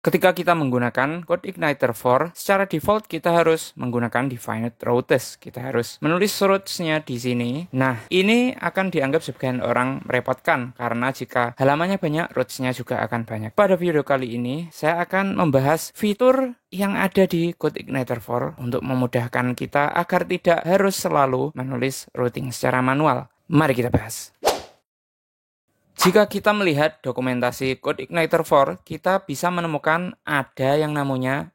Ketika kita menggunakan CodeIgniter 4, secara default kita harus menggunakan definite routes. Kita harus menulis routes-nya di sini. Nah, ini akan dianggap sebagian orang merepotkan karena jika halamannya banyak, routes-nya juga akan banyak. Pada video kali ini, saya akan membahas fitur yang ada di CodeIgniter 4 untuk memudahkan kita agar tidak harus selalu menulis routing secara manual. Mari kita bahas. Jika kita melihat dokumentasi CodeIgniter 4, kita bisa menemukan ada yang namanya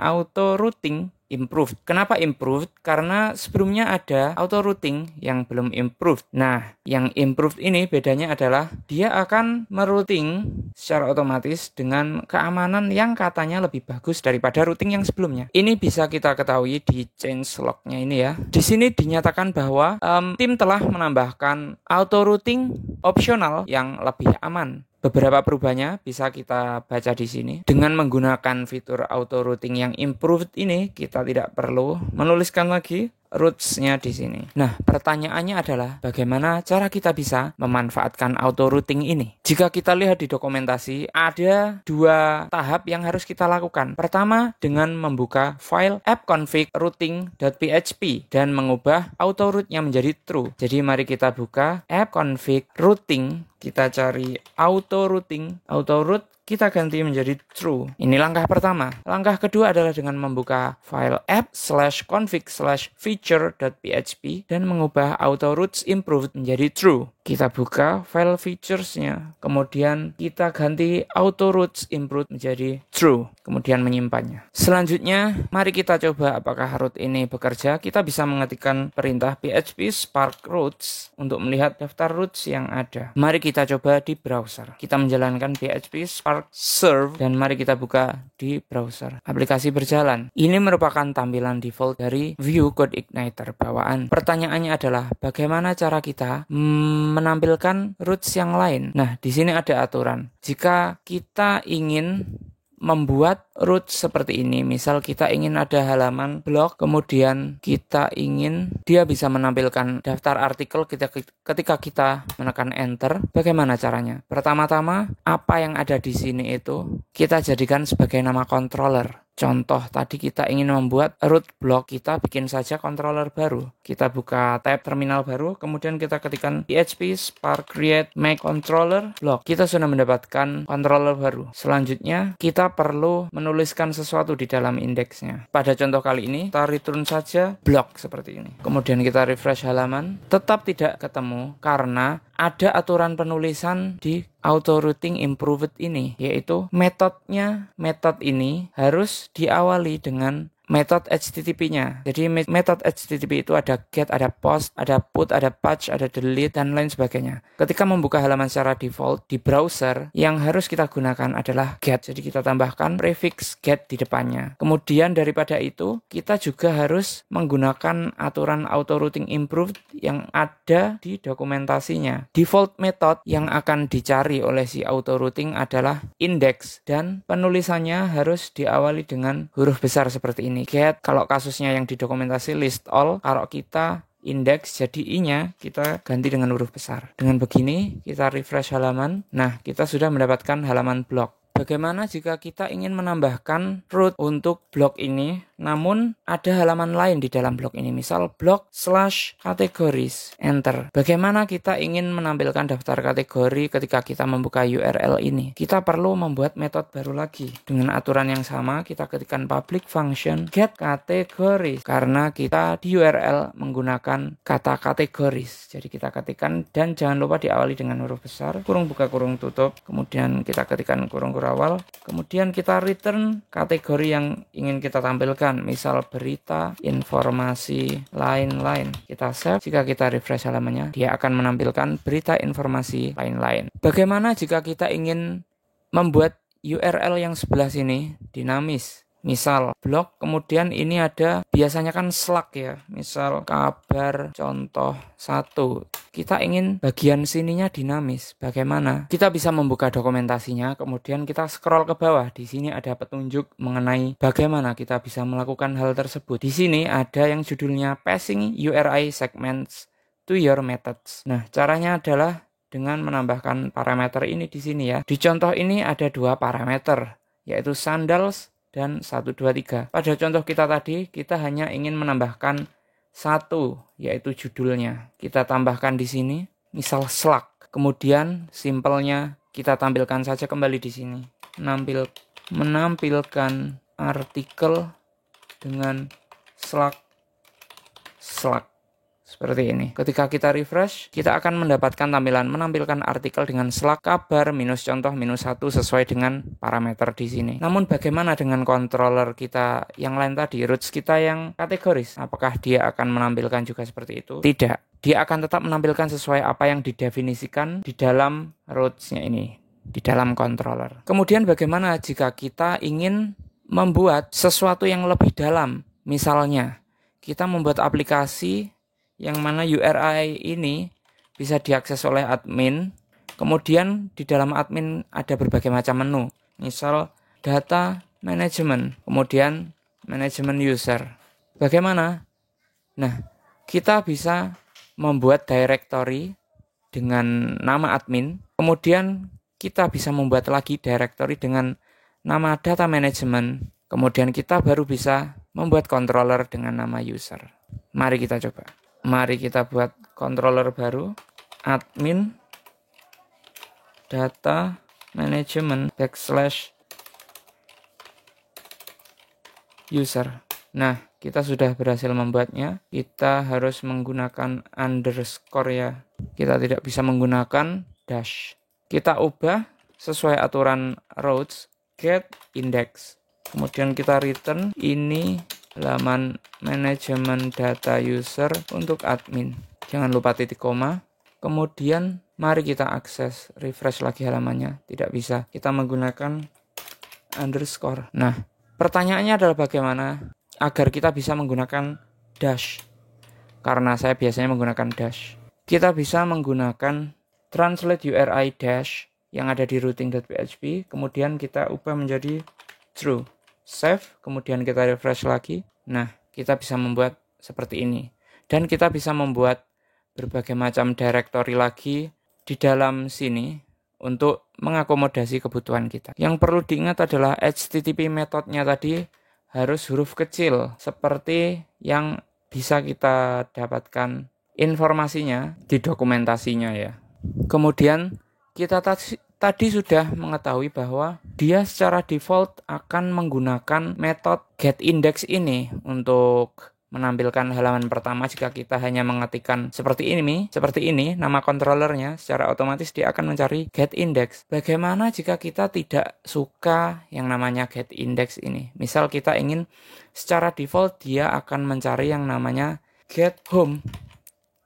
auto routing improved. Kenapa improved? Karena sebelumnya ada auto routing yang belum improved. Nah, yang improved ini bedanya adalah dia akan merouting secara otomatis dengan keamanan yang katanya lebih bagus daripada routing yang sebelumnya. Ini bisa kita ketahui di changelog-nya ini ya. Di sini dinyatakan bahwa tim telah menambahkan auto routing opsional yang lebih aman. Beberapa perubahannya bisa kita baca di sini. Dengan menggunakan fitur auto routing yang improved ini, kita tidak perlu menuliskan lagi routes-nya di sini. Nah, pertanyaannya adalah bagaimana cara kita bisa memanfaatkan auto routing ini? Jika kita lihat di dokumentasi, ada dua tahap yang harus kita lakukan. Pertama, dengan membuka file appconfig routing.php dan mengubah auto route-nya menjadi true. Jadi mari kita buka appconfig routing, kita cari auto routing, auto route kita ganti menjadi true. Ini langkah pertama. Langkah kedua adalah dengan membuka file app/config/feature.php dan mengubah auto routes improved menjadi true. Kita buka file features-nya, kemudian kita ganti auto routes improved menjadi true, kemudian menyimpannya. Selanjutnya, mari kita coba apakah route ini bekerja. Kita bisa mengetikkan perintah php spark routes untuk melihat daftar routes yang ada. Mari kita coba di browser. Kita menjalankan php spark serve dan mari kita buka di browser. Aplikasi berjalan. Ini merupakan tampilan default dari view CodeIgniter bawaan. Pertanyaannya adalah bagaimana cara kita menampilkan routes yang lain. Nah, di sini ada aturan. Jika kita ingin membuat route seperti ini, misal kita ingin ada halaman blog, kemudian kita ingin dia bisa menampilkan daftar artikel ketika kita menekan enter, bagaimana caranya? Pertama-tama, apa yang ada di sini itu kita jadikan sebagai nama controller. Contoh, tadi kita ingin membuat root blog, kita bikin saja controller baru. Kita buka tab terminal baru, kemudian kita ketikkan php spark create make controller blog. Kita sudah mendapatkan controller baru. Selanjutnya, kita perlu menuliskan sesuatu di dalam indeksnya. Pada contoh kali ini, kita return saja blog seperti ini. Kemudian kita refresh halaman, tetap tidak ketemu karena ada aturan penulisan di auto routing improved ini, yaitu metode ini harus diawali dengan metode HTTP-nya. Jadi metode HTTP itu ada get, ada post, ada put, ada patch, ada delete, dan lain sebagainya. Ketika membuka halaman secara default di browser, yang harus kita gunakan adalah get. Jadi kita tambahkan prefix get di depannya. Kemudian daripada itu, kita juga harus menggunakan aturan auto routing improved yang ada di dokumentasinya. Default method yang akan dicari oleh si auto routing adalah index, dan penulisannya harus diawali dengan huruf besar seperti ini. Get, kalau kasusnya yang di dokumentasi list all, kalau kita index jadi i-nya kita ganti dengan huruf besar. Dengan begini kita refresh halaman. Nah, kita sudah mendapatkan halaman blog. Bagaimana jika kita ingin menambahkan root untuk blog ini, namun ada halaman lain di dalam blog ini, misal blog/categories, enter. Bagaimana kita ingin menampilkan daftar kategori ketika kita membuka URL ini? Kita perlu membuat metode baru lagi. Dengan aturan yang sama, kita ketikkan public function get categories, karena kita di URL menggunakan kata kategories. Jadi kita ketikkan, dan jangan lupa diawali dengan huruf besar, kurung buka kurung tutup, kemudian kita ketikkan kurung awal, kemudian kita return kategori yang ingin kita tampilkan, misal berita, informasi, lain-lain. Kita save, jika kita refresh halamannya, dia akan menampilkan berita, informasi, lain-lain. Bagaimana jika kita ingin membuat URL yang sebelah sini dinamis? Misal blog, kemudian ini ada biasanya kan slug ya, misal kabar contoh 1. Kita ingin bagian sininya dinamis. Bagaimana? Kita bisa membuka dokumentasinya, kemudian kita scroll ke bawah. Di sini ada petunjuk mengenai bagaimana kita bisa melakukan hal tersebut. Di sini ada yang judulnya passing URI segments to your methods. Nah, caranya adalah dengan menambahkan parameter ini di sini ya. Di contoh ini ada 2 parameter, yaitu sandals dan 1, 2, 3. Pada contoh kita tadi, kita hanya ingin menambahkan satu, yaitu judulnya. Kita tambahkan di sini, misal Slack. Kemudian simpelnya kita tampilkan saja kembali di sini. Menampilkan artikel dengan Slack. Seperti ini. Ketika kita refresh, kita akan mendapatkan tampilan menampilkan artikel dengan Slack kabar -contoh -1 sesuai dengan parameter di sini. Namun bagaimana dengan controller kita yang lain tadi, roots kita yang kategoris? Apakah dia akan menampilkan juga seperti itu? Tidak. Dia akan tetap menampilkan sesuai apa yang didefinisikan di dalam roots-nya ini, di dalam controller. Kemudian bagaimana jika kita ingin membuat sesuatu yang lebih dalam? Misalnya, kita membuat aplikasi yang mana URI ini bisa diakses oleh admin. Kemudian di dalam admin ada berbagai macam menu. Misal data management, kemudian manajemen user. Bagaimana? Nah, kita bisa membuat directory dengan nama admin. Kemudian kita bisa membuat lagi directory dengan nama data management. Kemudian kita baru bisa membuat controller dengan nama user. Mari kita coba. Mari kita buat controller baru, admin data management /user. Nah, kita sudah berhasil membuatnya. Kita harus menggunakan underscore ya. Kita tidak bisa menggunakan dash. Kita ubah sesuai aturan routes get index. Kemudian kita return ini halaman manajemen data user untuk admin. Jangan lupa titik koma. Kemudian mari kita akses, refresh lagi halamannya. Tidak bisa. Kita menggunakan underscore. Nah, pertanyaannya adalah bagaimana agar kita bisa menggunakan dash. Karena saya biasanya menggunakan dash. Kita bisa menggunakan translate URI dash yang ada di routing.php. Kemudian kita ubah menjadi true. Save, kemudian kita refresh lagi. Nah, kita bisa membuat seperti ini. Dan kita bisa membuat berbagai macam directory lagi di dalam sini untuk mengakomodasi kebutuhan kita. Yang perlu diingat adalah HTTP metodenya tadi harus huruf kecil, seperti yang bisa kita dapatkan informasinya di dokumentasinya ya. Kemudian kita tadi sudah mengetahui bahwa dia secara default akan menggunakan metode getIndex ini untuk menampilkan halaman pertama. Jika kita hanya mengetikkan seperti ini nama controllernya, secara otomatis dia akan mencari getIndex. Bagaimana jika kita tidak suka yang namanya getIndex ini? Misal kita ingin secara default dia akan mencari yang namanya getHome.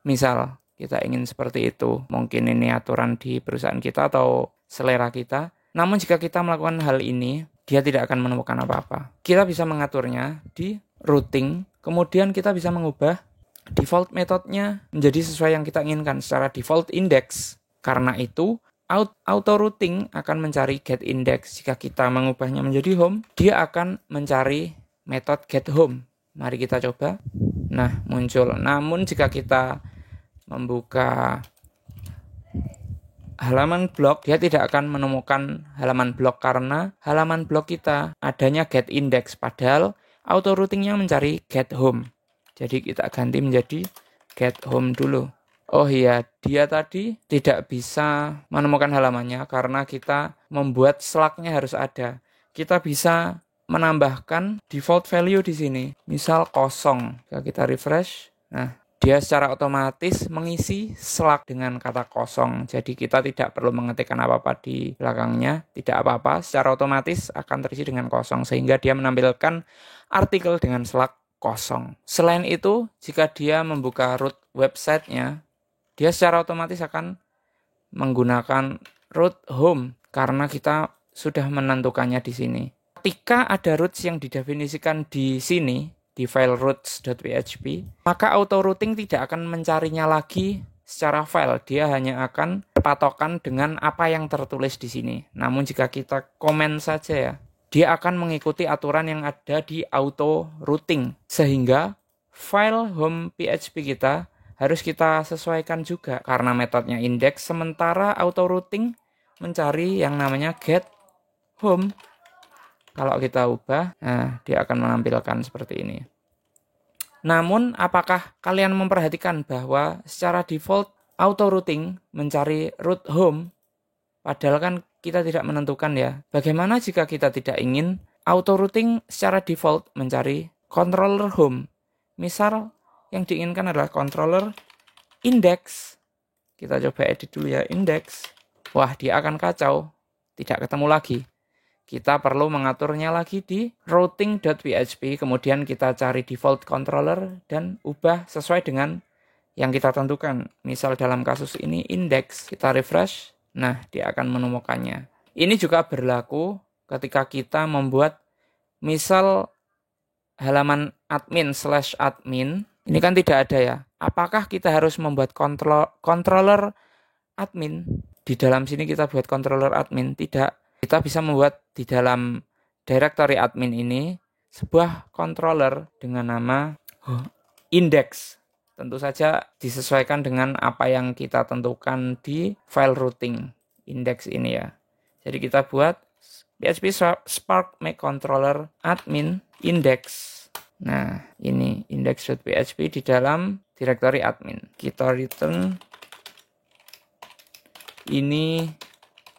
Misal kita ingin seperti itu. Mungkin ini aturan di perusahaan kita atau selera kita. Namun jika kita melakukan hal ini, dia tidak akan menemukan apa-apa. Kita bisa mengaturnya di routing. Kemudian kita bisa mengubah default metodenya menjadi sesuai yang kita inginkan secara default index. Karena itu, auto routing akan mencari getIndex. Jika kita mengubahnya menjadi home, dia akan mencari metode getHome. Mari kita coba. Nah, muncul. Namun jika kita membuka halaman blog, dia tidak akan menemukan halaman blog karena halaman blog kita adanya getIndex, padahal auto routingnya mencari getHome. Jadi kita ganti menjadi getHome dulu. Oh iya, dia tadi tidak bisa menemukan halamannya karena kita membuat Slack-nya harus ada. Kita bisa menambahkan default value di sini, misal 0. Jika kita refresh, nah dia secara otomatis mengisi Slack dengan kata 0. Jadi kita tidak perlu mengetikkan apa-apa di belakangnya. Tidak apa-apa, secara otomatis akan terisi dengan 0. Sehingga dia menampilkan artikel dengan Slack 0. Selain itu, jika dia membuka root website-nya, dia secara otomatis akan menggunakan root home. Karena kita sudah menentukannya di sini. Ketika ada roots yang didefinisikan di sini, di file roots.php, maka auto routing tidak akan mencarinya lagi secara file. Dia hanya akan berpatokan dengan apa yang tertulis di sini. Namun jika kita komen saja ya, dia akan mengikuti aturan yang ada di auto routing. Sehingga file home PHP kita harus kita sesuaikan juga karena metodenya index, sementara auto routing mencari yang namanya get home. Kalau kita ubah, nah dia akan menampilkan seperti ini. Namun, apakah kalian memperhatikan bahwa secara default auto routing mencari root home, padahal kan kita tidak menentukan ya. Bagaimana jika kita tidak ingin auto routing secara default mencari controller home? Misal yang diinginkan adalah controller index. Kita coba edit dulu ya, index. Wah, dia akan kacau, tidak ketemu lagi. Kita perlu mengaturnya lagi di routing.php, kemudian kita cari default controller dan ubah sesuai dengan yang kita tentukan. Misal dalam kasus ini index, kita refresh, nah dia akan menemukannya. Ini juga berlaku ketika kita membuat misal halaman admin/admin, ini kan tidak ada ya. Apakah kita harus membuat controller admin? Di dalam sini kita buat controller admin, tidak. Kita bisa membuat di dalam directory admin ini sebuah controller dengan nama index. Tentu saja disesuaikan dengan apa yang kita tentukan di file routing index ini ya. Jadi kita buat PHP Spark make controller admin index. Nah, ini index.php di dalam directory admin. Kita return ini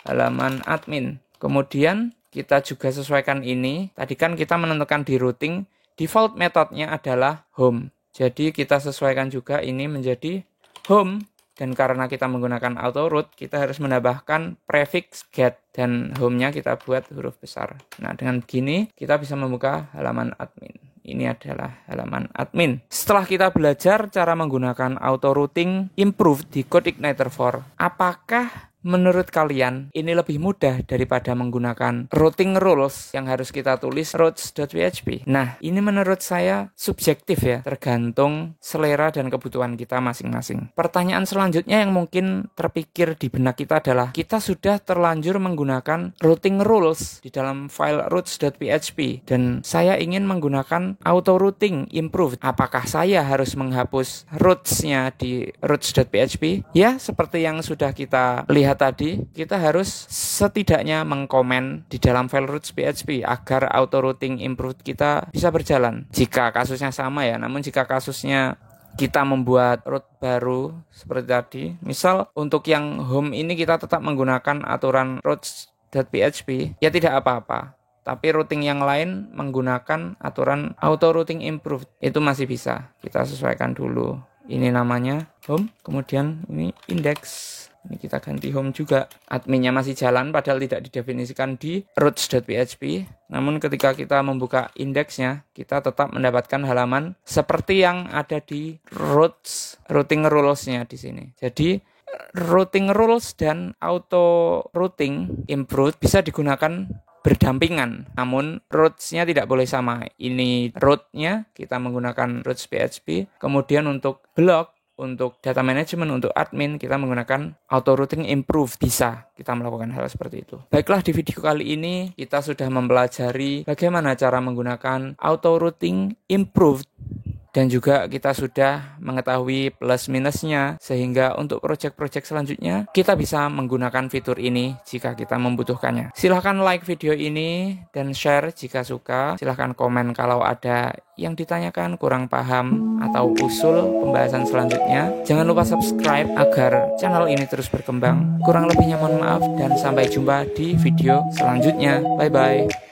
halaman admin. Kemudian kita juga sesuaikan ini. Tadi kan kita menentukan di routing, default metodenya adalah home. Jadi kita sesuaikan juga ini menjadi home. Dan karena kita menggunakan auto root, kita harus menambahkan prefix get. Dan home-nya kita buat huruf besar. Nah, dengan begini kita bisa membuka halaman admin. Ini adalah halaman admin. Setelah kita belajar cara menggunakan auto routing improved di CodeIgniter 4, apakah menurut kalian ini lebih mudah daripada menggunakan routing rules yang harus kita tulis routes.php? Nah, ini menurut saya subjektif ya, tergantung selera dan kebutuhan kita masing-masing. Pertanyaan selanjutnya yang mungkin terpikir di benak kita adalah, kita sudah terlanjur menggunakan routing rules di dalam file routes.php dan saya ingin menggunakan auto routing improved. Apakah saya harus menghapus routes-nya di routes.php? Ya, seperti yang sudah kita lihat tadi, kita harus setidaknya mengkomen di dalam file routes.php agar auto routing improved kita bisa berjalan. Jika kasusnya sama ya, namun jika kasusnya kita membuat root baru seperti tadi, misal untuk yang home ini kita tetap menggunakan aturan routes.php, ya tidak apa-apa. Tapi routing yang lain menggunakan aturan auto routing improved, itu masih bisa. Kita sesuaikan dulu. Ini namanya home, kemudian ini index. Ini kita ganti home juga. Adminnya masih jalan padahal tidak didefinisikan di routes.php. Namun ketika kita membuka indeksnya, kita tetap mendapatkan halaman seperti yang ada di routing rules-nya di sini. Jadi routing rules dan auto routing improved bisa digunakan berdampingan, namun routes-nya tidak boleh sama. Ini root-nya kita menggunakan routes.php, kemudian untuk blok, untuk data management, untuk admin, kita menggunakan auto routing improve. Bisa kita melakukan hal seperti itu. Baiklah, di video kali ini kita sudah mempelajari bagaimana cara menggunakan auto routing improve. Dan juga kita sudah mengetahui plus minusnya, sehingga untuk project-project selanjutnya kita bisa menggunakan fitur ini jika kita membutuhkannya. Silahkan like video ini dan share jika suka. Silahkan komen kalau ada yang ditanyakan, kurang paham, atau usul pembahasan selanjutnya. Jangan lupa subscribe agar channel ini terus berkembang. Kurang lebihnya mohon maaf dan sampai jumpa di video selanjutnya. Bye-bye.